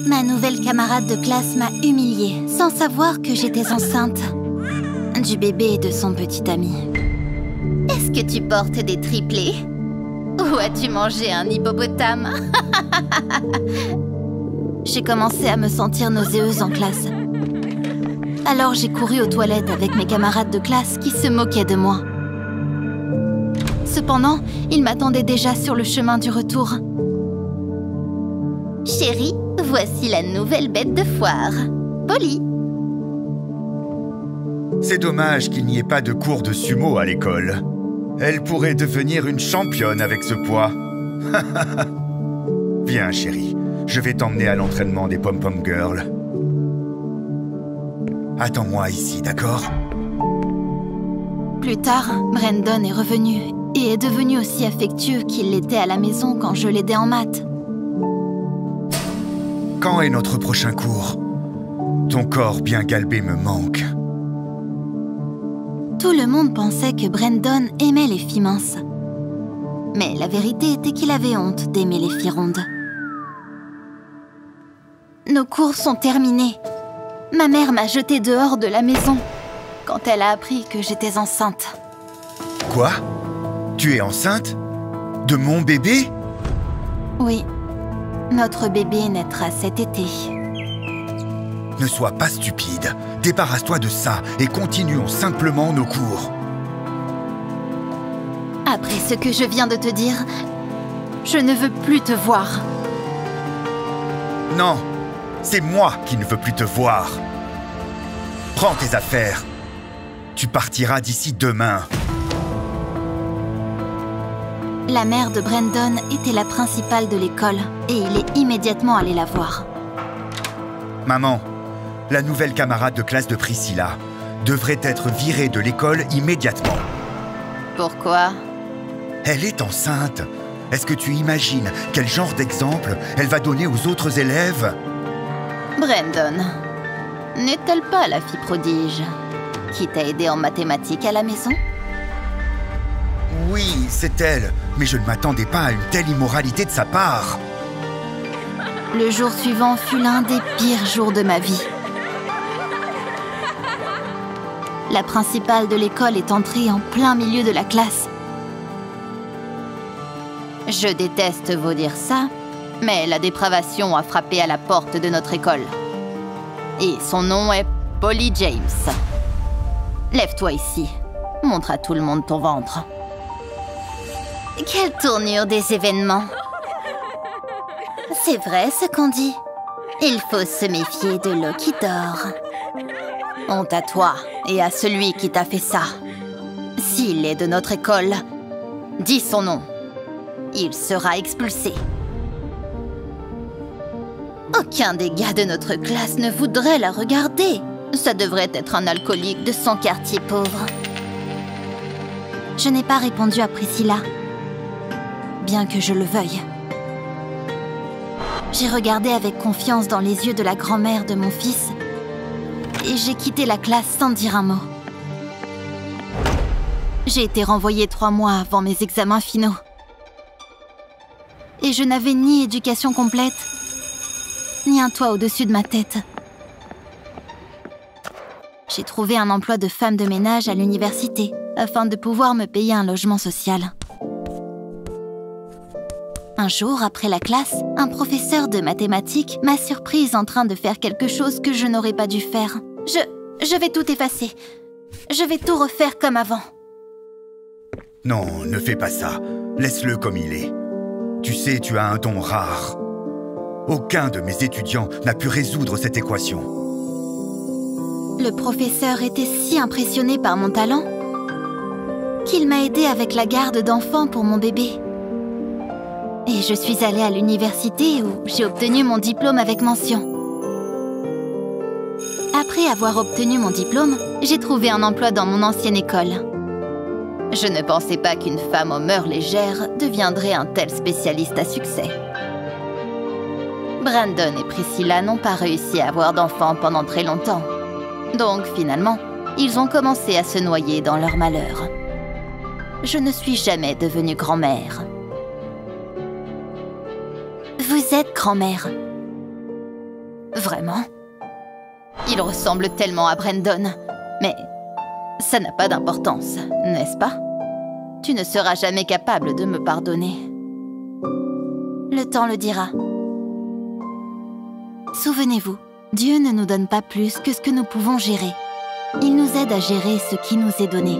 Ma nouvelle camarade de classe m'a humiliée, sans savoir que j'étais enceinte. Du bébé et de son petit ami. Est-ce que tu portes des triplés? Ou as-tu mangé un hippopotame? J'ai commencé à me sentir nauséeuse en classe. Alors j'ai couru aux toilettes avec mes camarades de classe qui se moquaient de moi. Cependant, ils m'attendaient déjà sur le chemin du retour. Chérie, voici la nouvelle bête de foire, Polly. C'est dommage qu'il n'y ait pas de cours de sumo à l'école. Elle pourrait devenir une championne avec ce poids. Viens, chérie, je vais t'emmener à l'entraînement des Pom-Pom Girls. Attends-moi ici, d'accord? Plus tard, Brandon est revenu et est devenu aussi affectueux qu'il l'était à la maison quand je l'aidais en maths. Quand est notre prochain cours? Ton corps bien galbé me manque. Tout le monde pensait que Brandon aimait les filles minces. Mais la vérité était qu'il avait honte d'aimer les filles rondes. Nos cours sont terminés. Ma mère m'a jetée dehors de la maison quand elle a appris que j'étais enceinte. Quoi? Tu es enceinte? De mon bébé? Oui. Notre bébé naîtra cet été. Ne sois pas stupide. Débarrasse-toi de ça et continuons simplement nos cours. Après ce que je viens de te dire, je ne veux plus te voir. Non, c'est moi qui ne veux plus te voir. Prends tes affaires. Tu partiras d'ici demain. La mère de Brandon était la principale de l'école et il est immédiatement allé la voir. Maman, la nouvelle camarade de classe de Priscilla devrait être virée de l'école immédiatement. Pourquoi? Elle est enceinte. Est-ce que tu imagines quel genre d'exemple elle va donner aux autres élèves? Brandon, n'est-elle pas la fille prodige qui t'a aidé en mathématiques à la maison? Oui, c'est elle, mais je ne m'attendais pas à une telle immoralité de sa part. Le jour suivant fut l'un des pires jours de ma vie. La principale de l'école est entrée en plein milieu de la classe. Je déteste vous dire ça, mais la dépravation a frappé à la porte de notre école. Et son nom est Polly James. Lève-toi ici. Montre à tout le monde ton ventre. Quelle tournure des événements! C'est vrai ce qu'on dit. Il faut se méfier de l'eau qui dort. Honte à toi et à celui qui t'a fait ça. S'il est de notre école, dis son nom. Il sera expulsé. Aucun des gars de notre classe ne voudrait la regarder. Ça devrait être un alcoolique de son quartier pauvre. Je n'ai pas répondu à Priscilla, bien que je le veuille. J'ai regardé avec confiance dans les yeux de la grand-mère de mon fils et j'ai quitté la classe sans dire un mot. J'ai été renvoyée 3 mois avant mes examens finaux. Et je n'avais ni éducation complète, ni un toit au-dessus de ma tête. J'ai trouvé un emploi de femme de ménage à l'université afin de pouvoir me payer un logement social. Un jour, après la classe, un professeur de mathématiques m'a surprise en train de faire quelque chose que je n'aurais pas dû faire. Je vais tout effacer. Je vais tout refaire comme avant. Non, ne fais pas ça. Laisse-le comme il est. Tu sais, tu as un don rare. Aucun de mes étudiants n'a pu résoudre cette équation. Le professeur était si impressionné par mon talent qu'il m'a aidé avec la garde d'enfants pour mon bébé. Et je suis allée à l'université où j'ai obtenu mon diplôme avec mention. Après avoir obtenu mon diplôme, j'ai trouvé un emploi dans mon ancienne école. Je ne pensais pas qu'une femme aux mœurs légères deviendrait un tel spécialiste à succès. Brandon et Priscilla n'ont pas réussi à avoir d'enfants pendant très longtemps. Donc, finalement, ils ont commencé à se noyer dans leur malheur. Je ne suis jamais devenue grand-mère. Vous êtes grand-mère. Vraiment? Il ressemble tellement à Brandon. Mais ça n'a pas d'importance, n'est-ce pas? Tu ne seras jamais capable de me pardonner. Le temps le dira. Souvenez-vous, Dieu ne nous donne pas plus que ce que nous pouvons gérer. Il nous aide à gérer ce qui nous est donné.